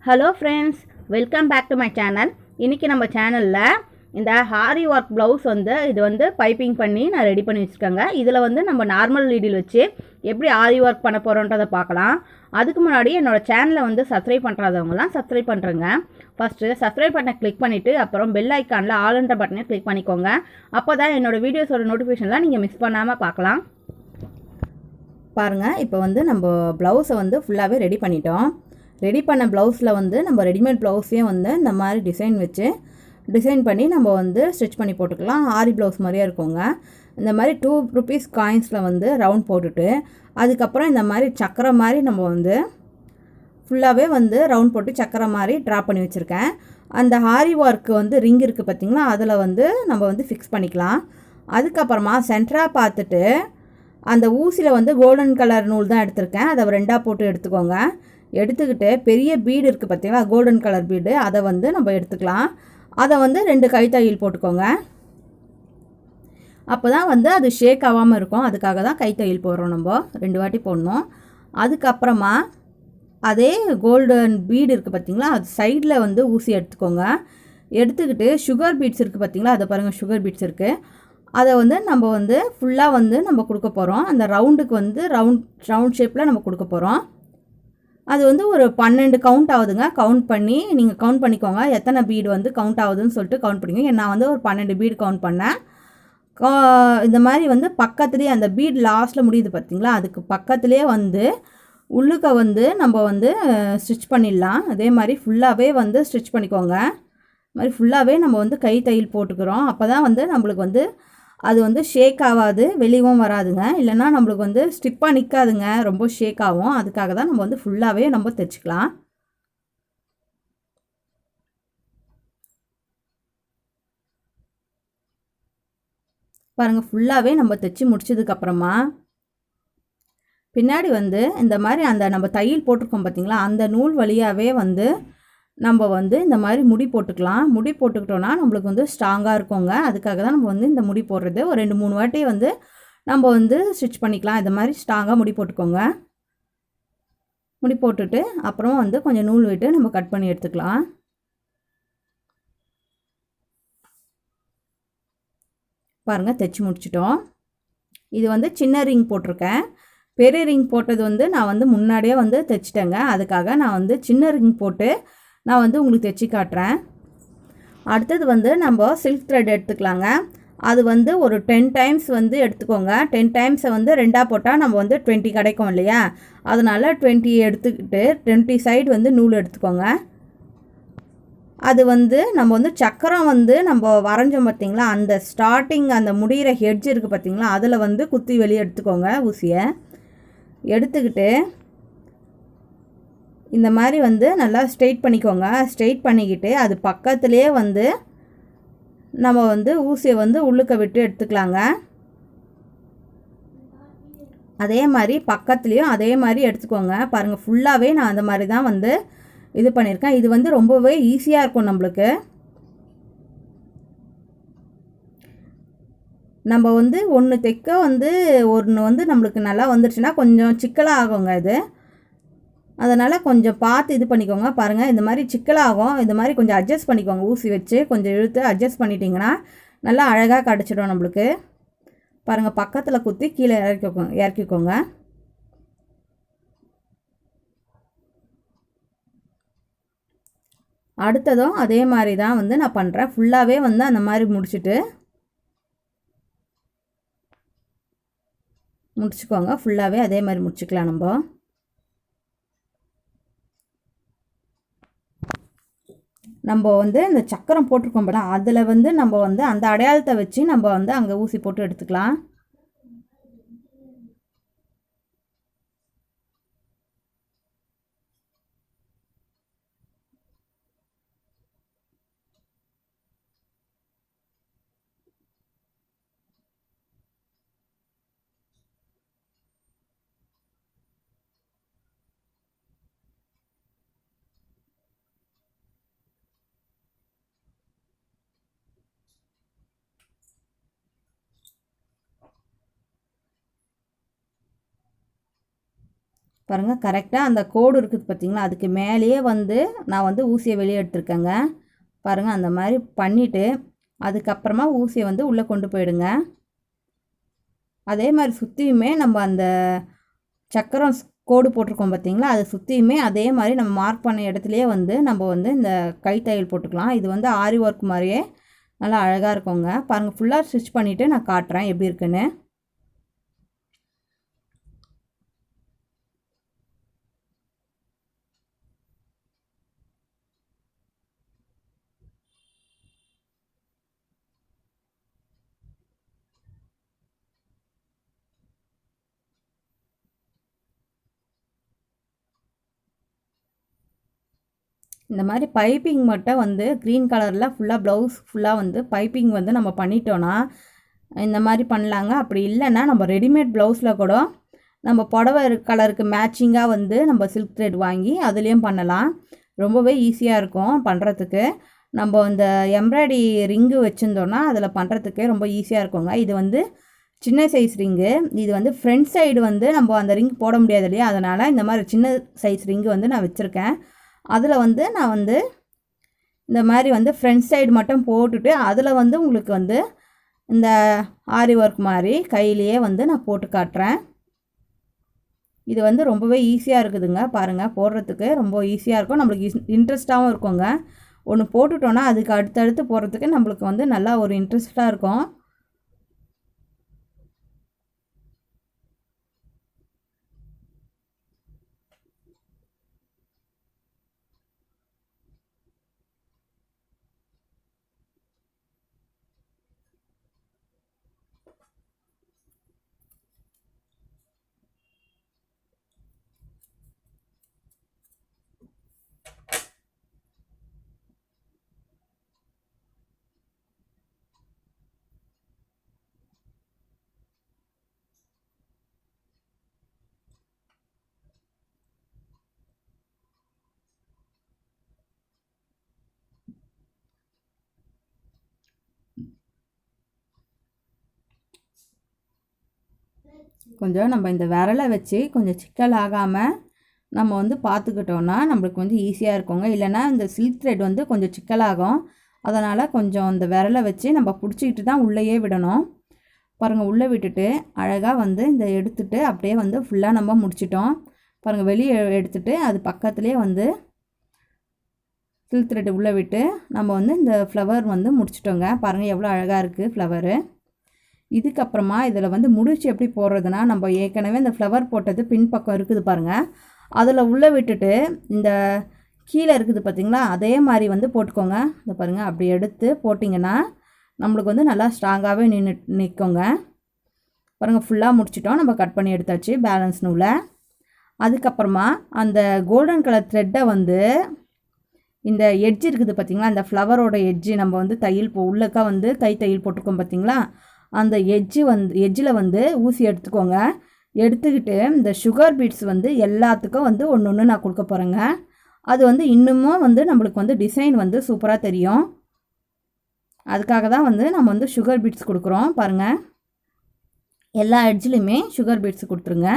Hello friends, welcome back to my channel. இன்னைக்கு நம்ம சேனல்ல இந்த ஆரி ஒர்க் blouse இது வந்து பைப்பிங் பண்ணி நான் ரெடி பண்ணி வச்சிருக்கேங்க. இதுல வந்து நம்ம நார்மல் நீடில் வச்சு எப்படி ஆரி ஒர்க் பண்ண போறோம்ன்றத பார்க்கலாம். அதுக்கு முன்னாடி என்னோட சேனலை வந்து சப்ஸ்கிரைப் பண்றாதவங்கலாம் சப்ஸ்கிரைப் பண்றேங்க. ஃபர்ஸ்ட் சப்ஸ்கிரைப் பட்டனை கிளிக் பண்ணிட்டு அப்புறம் பெல் ஐகான்ல ஆல்ன்ற பட்டனை கிளிக் பண்ணிக்கோங்க. அப்பதான் என்னோட வீடியோஸோட நோட்டிஃபிகேஷன்லாம் நீங்க மிஸ் பண்ணாம பார்க்கலாம். பாருங்க, இப்போ வந்து நம்ம blouse வந்து ஃபுல்லாவே ரெடி பண்ணிட்டோம். ரெடி பண்ண ப்ளவுஸில் வந்து நம்ம ரெடிமேட் ப்ளவுஸையும் வந்து இந்த மாதிரி டிசைன் பண்ணி நம்ம வந்து ஸ்டிச் பண்ணி போட்டுக்கலாம். ஆரி ப்ளவுஸ் மாதிரியே இருக்குங்க. இந்த மாதிரி 2 rupees காயின்ஸில் வந்து ரவுண்ட் போட்டுட்டு அதுக்கப்புறம் இந்த மாதிரி சக்கரை மாதிரி நம்ம வந்து ஃபுல்லாகவே வந்து ரவுண்ட் போட்டு சக்கரை மாதிரி ட்ரா பண்ணி வச்சுருக்கேன். அந்த ஆரி ஒர்க்கு வந்து ரிங் இருக்குது பார்த்திங்களா, அதில் வந்து நம்ம வந்து ஃபிக்ஸ் பண்ணிக்கலாம். அதுக்கப்புறமா சென்டராக பார்த்துட்டு அந்த ஊசியில் வந்து கோல்டன் கலர் நூல் தான் எடுத்திருக்கேன். அதை 2ஆக போட்டு எடுத்துக்கோங்க. எடுத்துக்கிட்டு பெரிய பீடு இருக்குது பார்த்தீங்களா, கோல்டன் கலர் பீடு, அதை வந்து நம்ம எடுத்துக்கலாம். அதை வந்து 2 கைத்தையல் போட்டுக்கோங்க. அப்போ தான் வந்து அது ஷேக் ஆகாமல் இருக்கும். அதுக்காக தான் கைத்தையல் போடுறோம். நம்ம 2 வாட்டி போடணும். அதுக்கப்புறமா அதே கோல்டன் பீடு இருக்குது பார்த்தீங்களா, அது சைடில் வந்து ஊசி எடுத்துக்கோங்க. எடுத்துக்கிட்டு சுகர் பீட்ஸ் இருக்குது பார்த்தீங்களா, அதை பாருங்கள், சுகர் பீட்ஸ் இருக்குது. அதை வந்து நம்ம வந்து ஃபுல்லாக வந்து நம்ம கொடுக்க போகிறோம். அந்த ரவுண்டுக்கு வந்து ரவுண்ட் ஷேப்பில் நம்ம கொடுக்க போகிறோம். அது வந்து ஒரு 12 கவுண்ட் ஆகுதுங்க. கவுண்ட் பண்ணி நீங்கள் கவுண்ட் பண்ணிக்கோங்க, எத்தனை பீடு வந்து கவுண்ட் ஆகுதுன்னு சொல்லிட்டு கவுண்ட் பண்ணிக்கோங்க. நான் வந்து ஒரு 12 பீடு கவுண்ட் பண்ணேன். இந்த மாதிரி வந்து பக்கத்துலேயே அந்த பீடு லாஸ்ட்டில் முடியுது பார்த்தீங்களா, அதுக்கு பக்கத்துலேயே வந்து உள்ளுக்க வந்து நம்ம வந்து ஸ்டிச் பண்ணிடலாம். அதே மாதிரி ஃபுல்லாகவே வந்து ஸ்டிச் பண்ணிக்கோங்க. இது மாதிரி ஃபுல்லாகவே நம்ம வந்து கை தையல் போட்டுக்கிறோம். அப்போ தான் வந்து நம்மளுக்கு வந்து அது வந்து ஷேக் ஆகாது, வெளியவும் வராதுங்க. இல்லைனா நம்மளுக்கு வந்து ஸ்டிப்பாக நிற்காதுங்க, ரொம்ப ஷேக் ஆகும். அதுக்காக தான் நம்ம வந்து ஃபுல்லாகவே நம்ம தைச்சிக்கலாம். பாருங்கள், ஃபுல்லாகவே நம்ம தைச்சி முடிச்சதுக்கப்புறமா பின்னாடி வந்து இந்த மாதிரி அந்த நம்ம தையல் போட்டிருக்கோம் பார்த்தீங்களா, அந்த நூல் வழியாகவே வந்து நம்ம வந்து இந்த மாதிரி முடி போட்டுக்கலாம். முடி போட்டுக்கிட்டோன்னா நம்மளுக்கு வந்து ஸ்ட்ராங்காக இருக்குங்க. அதுக்காக தான் நம்ம வந்து இந்த முடி போடுறது. ஒரு 2-3 வாட்டி வந்து நம்ம வந்து ஸ்டிச் பண்ணிக்கலாம். இந்த மாதிரி ஸ்ட்ராங்காக முடி போட்டுக்கோங்க. முடி போட்டுட்டு அப்புறம் வந்து கொஞ்சம் நூல் விட்டு நம்ம கட் பண்ணி எடுத்துக்கலாம். பாருங்கள், தைச்சி முடிச்சிட்டோம். இது வந்து சின்ன ரிங் போட்டிருக்கேன். பெரிய ரிங் போட்டது வந்து நான் வந்து முன்னாடியே வந்து தைச்சிட்டேங்க. அதுக்காக நான் வந்து சின்ன ரிங் போட்டு நான் வந்து உங்களுக்கு தைச்சி காட்டுறேன். அடுத்தது வந்து நம்ம சில்க் த்ரெட் எடுத்துக்கலாங்க. அது வந்து ஒரு 10 டைம்ஸ் வந்து எடுத்துக்கோங்க. 10 டைம்ஸை வந்து 2ஆக போட்டால் நம்ம வந்து 20 கிடைக்கும் இல்லையா, அதனால் 20 எடுத்துக்கிட்டு 20 சைடு வந்து நூல் எடுத்துக்கோங்க. அது வந்து நம்ம வந்து சக்கரம் வந்து நம்ம வரைஞ்சோம் பார்த்திங்களா, அந்த ஸ்டார்டிங் அந்த முடிகிற ஹெட்ஜ் இருக்குது பார்த்திங்களா, அதில் வந்து குத்தி வெளியே எடுத்துக்கோங்க. ஊசியை எடுத்துக்கிட்டு இந்த மாதிரி வந்து நல்லா ஸ்ட்ரெயிட் பண்ணிக்கோங்க. ஸ்ட்ரெயிட் பண்ணிக்கிட்டு அது பக்கத்துலேயே வந்து நம்ம வந்து ஊசியை வந்து உள்ளுக்க விட்டு எடுத்துக்கலாங்க. அதே மாதிரி பக்கத்துலேயும் அதே மாதிரி எடுத்துக்கோங்க. பாருங்கள், ஃபுல்லாகவே நான் அந்த மாதிரி தான் வந்து இது பண்ணியிருக்கேன். இது வந்து ரொம்பவே ஈஸியாக இருக்கும் நம்மளுக்கு. நம்ம வந்து ஒன்று தைக்க வந்து ஒன்று வந்து நம்மளுக்கு நல்லா வந்துடுச்சுன்னா கொஞ்சம் சிக்கலாக ஆகுங்க இது. அதனால் கொஞ்சம் பார்த்து இது பண்ணிக்கோங்க. பாருங்கள், இந்த மாதிரி சிக்கலாகும். இந்த மாதிரி கொஞ்சம் அட்ஜஸ்ட் பண்ணிக்கோங்க. ஊசி வச்சு கொஞ்சம் இழுத்து அட்ஜஸ்ட் பண்ணிட்டீங்கன்னா நல்லா அழகாக கிடச்சிடும் நம்மளுக்கு. பாருங்கள், பக்கத்தில் குத்தி கீழே இறக்கிக்கோங்க. அடுத்ததும் அதே மாதிரி தான் வந்து நான் பண்ணுறேன். ஃபுல்லாகவே வந்து அந்த மாதிரி முடிச்சுக்கோங்க. ஃபுல்லாகவே அதே மாதிரி முடிச்சுக்கலாம். நம்ம வந்து இந்த சக்கரம் போட்டிருக்கோம் போல, அதில் வந்து நம்ம வந்து அந்த அடையாளத்தை வச்சு நம்ம வந்து அங்கே ஊசி போட்டு எடுத்துக்கலாம். பாருங்கள் கரெக்டாக அந்த கோடு இருக்குது பார்த்திங்களா, அதுக்கு மேலேயே வந்து நான் வந்து ஊசியை வெளியே எடுத்துருக்கேங்க. பாருங்கள் அந்த மாதிரி பண்ணிவிட்டு அதுக்கப்புறமா ஊசியை வந்து உள்ளே கொண்டு போயிடுங்க. அதே மாதிரி சுற்றியுமே நம்ம அந்த சக்கரம் கோடு போட்டிருக்கோம் பார்த்திங்களா, அதை சுற்றியுமே அதே மாதிரி நம்ம மார்க் பண்ண இடத்துலையே வந்து நம்ம வந்து இந்த கைத்தையல் போட்டுக்கலாம். இது வந்து ஆரி ஒர்க் மாதிரியே நல்லா அழகாக இருக்குங்க. பாருங்கள் ஃபுல்லாக ஸ்டிச் பண்ணிவிட்டு நான் காட்டுறேன் எப்படி இருக்குன்னு. இந்த மாதிரி பைப்பிங் மட்டும் வந்து க்ரீன் கலரில் ஃபுல்லாக ப்ளவுஸ் ஃபுல்லாக வந்து பைப்பிங் வந்து நம்ம பண்ணிட்டோன்னா இந்த மாதிரி பண்ணலாங்க. அப்படி இல்லைன்னா நம்ம ரெடிமேட் ப்ளவுஸில் கூட நம்ம புடவை கலருக்கு மேட்சிங்காக வந்து நம்ம சில்க் த்ரெட் வாங்கி அதுலேயும் பண்ணலாம். ரொம்பவே ஈஸியாக இருக்கும் பண்ணுறதுக்கு. நம்ம இந்த எம்ப்ராய்டரி ரிங்கு வச்சுருந்தோன்னா அதில் பண்ணுறதுக்கு ரொம்ப ஈஸியாக இருக்குங்க. இது வந்து சின்ன சைஸ் ரிங்கு. இது வந்து ஃப்ரண்ட் சைடு வந்து நம்ம அந்த ரிங் போட முடியாது இல்லையா, அதனால் இந்த மாதிரி சின்ன சைஸ் ரிங்கு வந்து நான் வச்சுருக்கேன். அதில் வந்து நான் வந்து இந்த மாதிரி வந்து ஃப்ரண்ட் சைடு மட்டும் போட்டுட்டு அதில் வந்து உங்களுக்கு வந்து இந்த ஆரி ஒர்க் மாதிரி கையிலேயே வந்து நான் போட்டு காட்டுறேன். இது வந்து ரொம்பவே ஈஸியாக இருக்குதுங்க. பாருங்கள் போடுறதுக்கு ரொம்ப ஈஸியாக இருக்கும், நம்மளுக்கு இன்ட்ரெஸ்ட்டாகவும் இருக்குங்க. ஒன்று போட்டுட்டோன்னா அதுக்கு அடுத்தடுத்து போடுறதுக்கு நம்மளுக்கு வந்து நல்லா ஒரு இன்ட்ரெஸ்ட்டாக இருக்கும். கொஞ்சம் நம்ம இந்த விரலை வச்சு கொஞ்சம் சிக்கல் ஆகாமல் நம்ம வந்து பார்த்துக்கிட்டோன்னா நம்மளுக்கு வந்து ஈஸியாக இருக்குங்க. இல்லைனா இந்த சில்க் த்ரெட் வந்து கொஞ்சம் சிக்கலாகும். அதனால் கொஞ்சம் இந்த விரலை வச்சு நம்ம பிடிச்சிக்கிட்டு தான் உள்ளேயே விடணும். பாருங்கள் உள்ளே விட்டுட்டு அழகாக வந்து இந்த எடுத்துகிட்டு அப்படியே வந்து ஃபுல்லாக நம்ம முடிச்சிட்டோம். பாருங்கள் வெளியே எடுத்துகிட்டு அது பக்கத்துலேயே வந்து சில்க் த்ரெட் உள்ளே விட்டு நம்ம வந்து இந்த ஃப்ளவர் வந்து முடிச்சிட்டோங்க. பாருங்கள் எவ்வளோ அழகாக இருக்குது ஃப்ளவரு. இதுக்கப்புறமா இதில் வந்து முடிச்சு எப்படி போடுறதுனா, நம்ம ஏற்கனவே இந்த ஃப்ளவர் போட்டது பின்பக்கம் இருக்குது பாருங்கள், அதில் உள்ளே விட்டுட்டு இந்த கீழே இருக்குது பார்த்திங்களா, அதே மாதிரி வந்து போட்டுக்கோங்க. இந்த பாருங்கள் அப்படி எடுத்து போட்டிங்கன்னா நம்மளுக்கு வந்து நல்லா ஸ்ட்ராங்காகவே நிற்குங்க. பாருங்கள் ஃபுல்லாக முடிச்சிட்டோம், நம்ம கட் பண்ணி எடுத்தாச்சு பேலன்ஸ் நூலை. அதுக்கப்புறமா அந்த கோல்டன் கலர் த்ரெட்டை வந்து இந்த எட்ஜ் இருக்குது பார்த்திங்களா, இந்த ஃப்ளவரோட எட்ஜு நம்ம வந்து தையல் உள்ளக்கா வந்து கை தையல் போட்டிருக்கோம் பார்த்திங்களா, அந்த எட்ஜில் வந்து ஊசி எடுத்துக்கோங்க. எடுத்துக்கிட்டு இந்த சுகர் பீட்ஸ் வந்து எல்லாத்துக்கும் வந்து ஒன்று ஒன்று நான் கொடுக்க போகிறேங்க. அது வந்து இன்னமும் வந்து நம்மளுக்கு வந்து டிசைன் வந்து சூப்பராக தெரியும். அதுக்காக தான் வந்து நம்ம வந்து சுகர் பீட்ஸ் கொடுக்குறோம். பாருங்கள் எல்லா எட்ஜ்லையுமே சுகர் பீட்ஸ் கொடுத்துருங்க.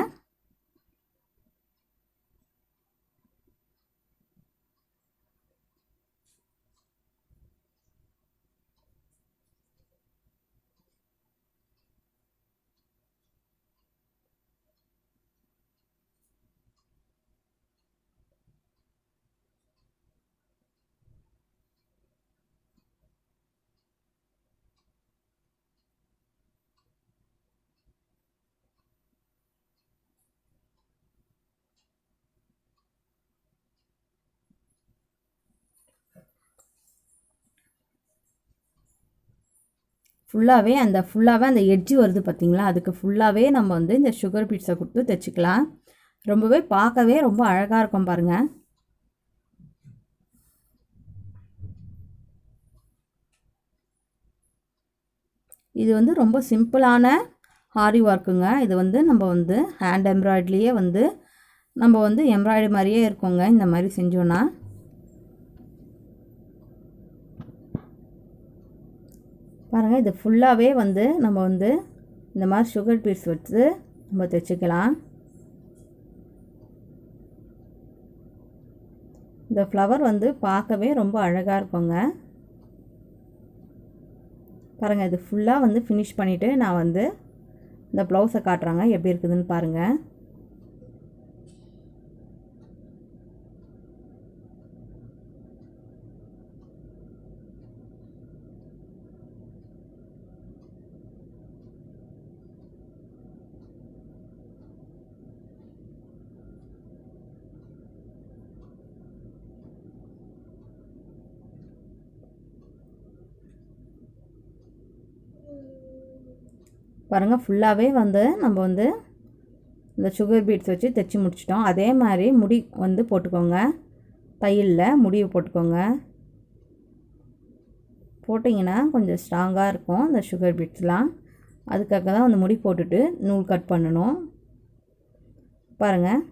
ஃபுல்லாகவே அந்த எட்ஜு வருது பார்த்திங்களா, அதுக்கு ஃபுல்லாகவே நம்ம வந்து இந்த சுகர் பீட்ஸை கொடுத்து தைச்சிக்கலாம். ரொம்பவே பார்க்கவே ரொம்ப அழகாக இருக்கும் பாருங்கள். இது வந்து ரொம்ப சிம்பிளான ஆரி ஒர்க்குங்க. இது வந்து நம்ம வந்து ஹேண்ட் எம்ப்ராய்டரியே வந்து நம்ம வந்து எம்ப்ராய்டரி மாதிரியே இருக்குங்க இந்த மாதிரி செஞ்சோன்னா. பாருங்கள் இது ஃபுல்லாகவே வந்து நம்ம வந்து இந்த மாதிரி சுகர் பீட்ஸ் வச்சு நம்ம தைச்சிக்கலாம். இந்த ஃப்ளவர் வந்து பார்க்கவே ரொம்ப அழகாக இருக்குங்க. பாருங்கள், இது ஃபுல்லாக வந்து ஃபினிஷ் பண்ணிவிட்டு நான் வந்து இந்த ப்ளவுஸை காட்டுறாங்க எப்படி இருக்குதுன்னு பாருங்கள். பாருங்கள், ஃபுல்லாகவே வந்து நம்ம வந்து இந்த சுகர் பீட்ஸ் வச்சு தைச்சி முடிச்சிட்டோம். அதே மாதிரி முடி வந்து போட்டுக்கோங்க. தையலில் முடிவு போட்டுக்கோங்க. போட்டிங்கன்னா கொஞ்சம் ஸ்ட்ராங்காக இருக்கும் இந்த சுகர் பீட்ஸ்லாம். அதுக்காக தான் வந்து முடி போட்டுட்டு நூல் கட் பண்ணணும். பாருங்கள்,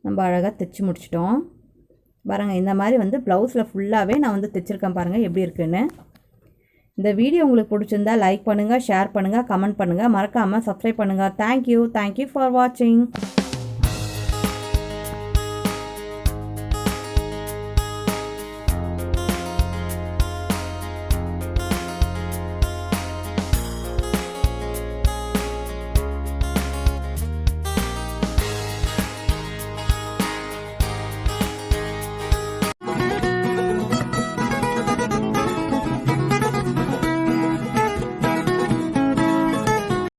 நம்ம அழகாக தைச்சி முடிச்சிட்டோம். பாருங்கள், இந்த மாதிரி வந்து ப்ளவுஸில் ஃபுல்லாகவே நான் வந்து தைச்சிருக்கேன். பாருங்கள் எப்படி இருக்குன்னு. இந்த வீடியோ உங்களுக்கு பிடிச்சிருந்தா லைக் பண்ணுங்கள், ஷேர் பண்ணுங்கள், கமெண்ட் பண்ணுங்கள், மறக்காமல் சப்ஸ்கிரைப் பண்ணுங்கள். தேங்க்யூ ஃபார் வாட்சிங்.